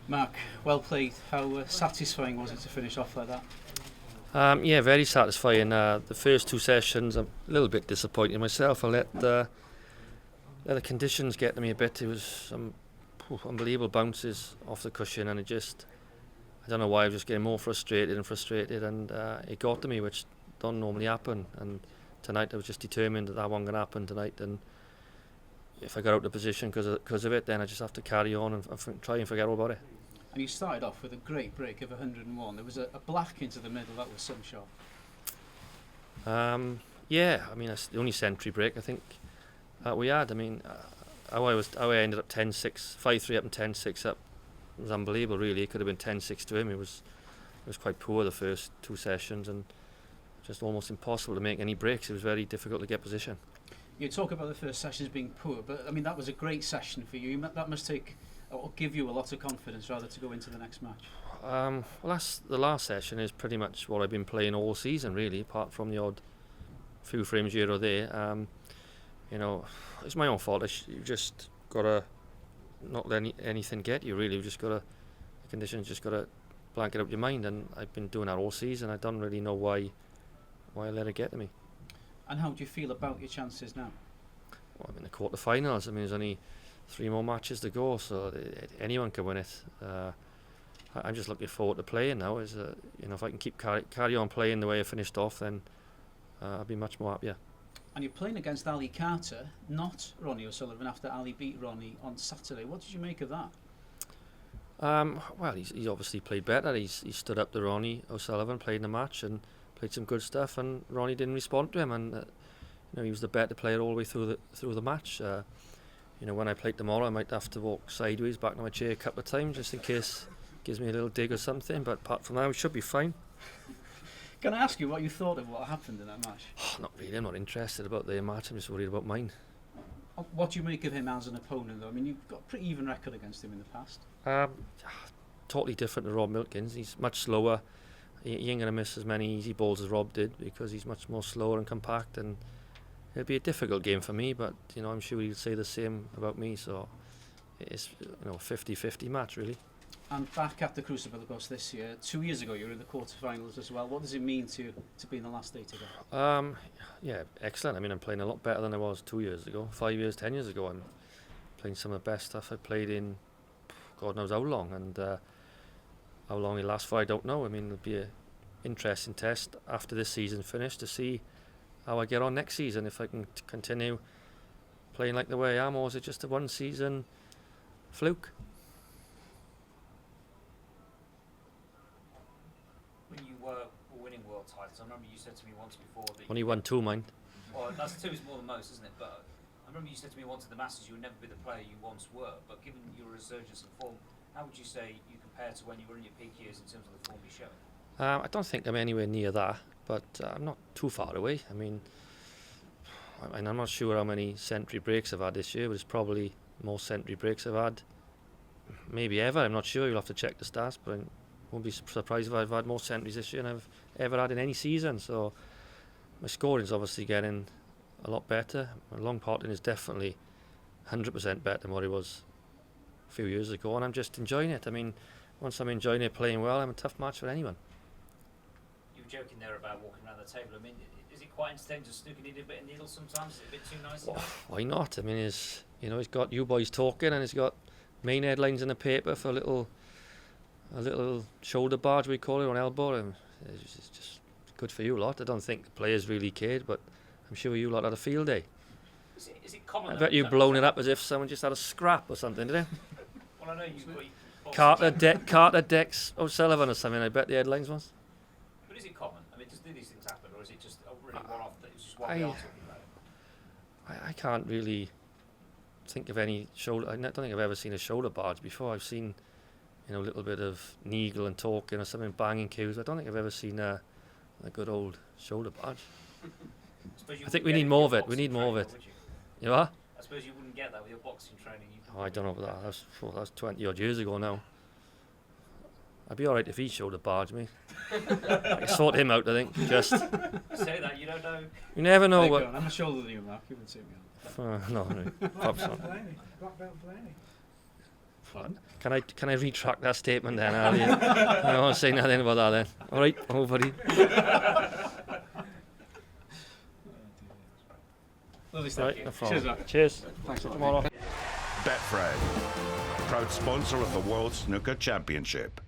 Mark, well played. How satisfying was it to finish off like that? Yeah, very satisfying. The first two sessions, I'm a little bit disappointed myself. I let the conditions get to me a bit. It was some unbelievable bounces off the cushion, and I don't know why, I was just getting more frustrated, and it got to me, which don't normally happen. And tonight I was just determined that wasn't going to happen tonight, and if I got out of position because of it, then I just have to carry on and try and forget all about it. And you started off with a great break of 101. There was a black into the middle. That was some shot. Yeah, I mean, that's the only century break I think we had. I mean, how I ended up 10-6, 5-3 up and 10-6 up was unbelievable. Really, it could have been 10-6 to him. It was quite poor the first two sessions, and just almost impossible to make any breaks. It was very difficult to get position. You talk about the first sessions being poor, but I mean that was a great session for you. That must give you a lot of confidence rather to go into the next match. Well, the last session is pretty much what I've been playing all season, really, apart from the odd few frames here or there. It's my own fault. You just gotta not let anything get you. Really, the conditions just gotta blanket out your mind, and I've been doing that all season. I don't really know why I let it get to me. And how do you feel about your chances now? Well, I'm in the quarterfinals. I mean, there's only 3 more matches to go, so anyone can win it. I'm just looking forward to playing now. If I can keep carry on playing the way I finished off, then I'll be much more happier. And you're playing against Ali Carter, not Ronnie O'Sullivan, after Ali beat Ronnie on Saturday. What did you make of that? Well, he's obviously played better. He stood up to Ronnie O'Sullivan, played in the match and played some good stuff, and Ronnie didn't respond to him, and he was the better player all the way through the match. When I play tomorrow, I might have to walk sideways back to my chair a couple of times just in case it gives me a little dig or something, but apart from that, we should be fine. Can I ask you what you thought of what happened in that match? Not really. I'm not interested about their match. I'm just worried about mine. What do you make of him as an opponent, though? I mean, you've got a pretty even record against him in the past. Totally different to Rob Milkins. He's much slower. He ain't going to miss as many easy balls as Rob did because he's much more slower and compact, and it'll be a difficult game for me, but I'm sure he'll say the same about me, so it's a 50-50 match really. And back at the Crucible, of course, this year. 2 years ago you were in the quarterfinals as well. What does it mean to be in the last 8 today? Yeah, excellent. I mean, I'm playing a lot better than I was 2 years ago, 5 years, 10 years ago. I'm playing some of the best stuff I played in God knows how long, and how long it lasts for I don't know. I mean, it'll be an interesting test after this season finished to see how I get on next season, if I can continue playing like the way I am, or is it just a one season fluke? When you were winning world titles, I remember you said to me once before that only won 2, mind. Well, that's 2 is more than most, isn't it? But I remember you said to me once at the Masters you would never be the player you once were, but given your resurgence in form, how would you say you compare to when you were in your peak years in terms of the form you showed? I don't think I'm anywhere near that, but I'm not too far away. I mean, I'm not sure how many century breaks I've had this year, but it's probably more century breaks I've had maybe ever. I'm not sure, you'll have to check the stats, but I won't be surprised if I've had more centuries this year than I've ever had in any season. So my scoring's obviously getting a lot better. My long potting is definitely 100% better than what it was a few years ago, and I'm just enjoying it. I mean, once I'm enjoying it, playing well, I'm a tough match for anyone. You were joking there about walking around the table. I mean, is it quite entertaining just snooping a bit of needles sometimes? Is it a bit too nice? Why not? I mean, he's got you boys talking, and he's got main headlines in the paper for a little shoulder barge, we call it, on elbow, and it's just good for you lot. I don't think the players really cared, but I'm sure you lot had a field day. Is it common? I bet you've blown it up as if someone just had a scrap or something, did they? Well, I know you've got Carter Dex O'Sullivan or something, I bet the headlines was. But is it common? I mean, do these things happen, or is it just a really one-off that it's just what we are talking about? I can't really think of any shoulder. I don't think I've ever seen a shoulder barge before. I've seen a little bit of neagle and talking or something, banging cues. I don't think I've ever seen a good old shoulder barge. I think we need more of it. We need more of it. You what? I suppose you wouldn't get that with your boxing training. I don't know about that. That's 20 odd years ago now. I'd be alright if he showed a barge me. I can sort him out, I think. Just say that, you don't know. You never know what. I'm a shoulder than you, Mark. You wouldn't see me. No, perhaps not. Black belt Blaney. Can I retract that statement then? Ali? I don't want to say nothing about that then. All right, oh buddy. Lovely stuff. Right, no problem. Cheers, Mark. Cheers. Thanks a lot. Tomorrow. Betfred, proud sponsor of the World Snooker Championship.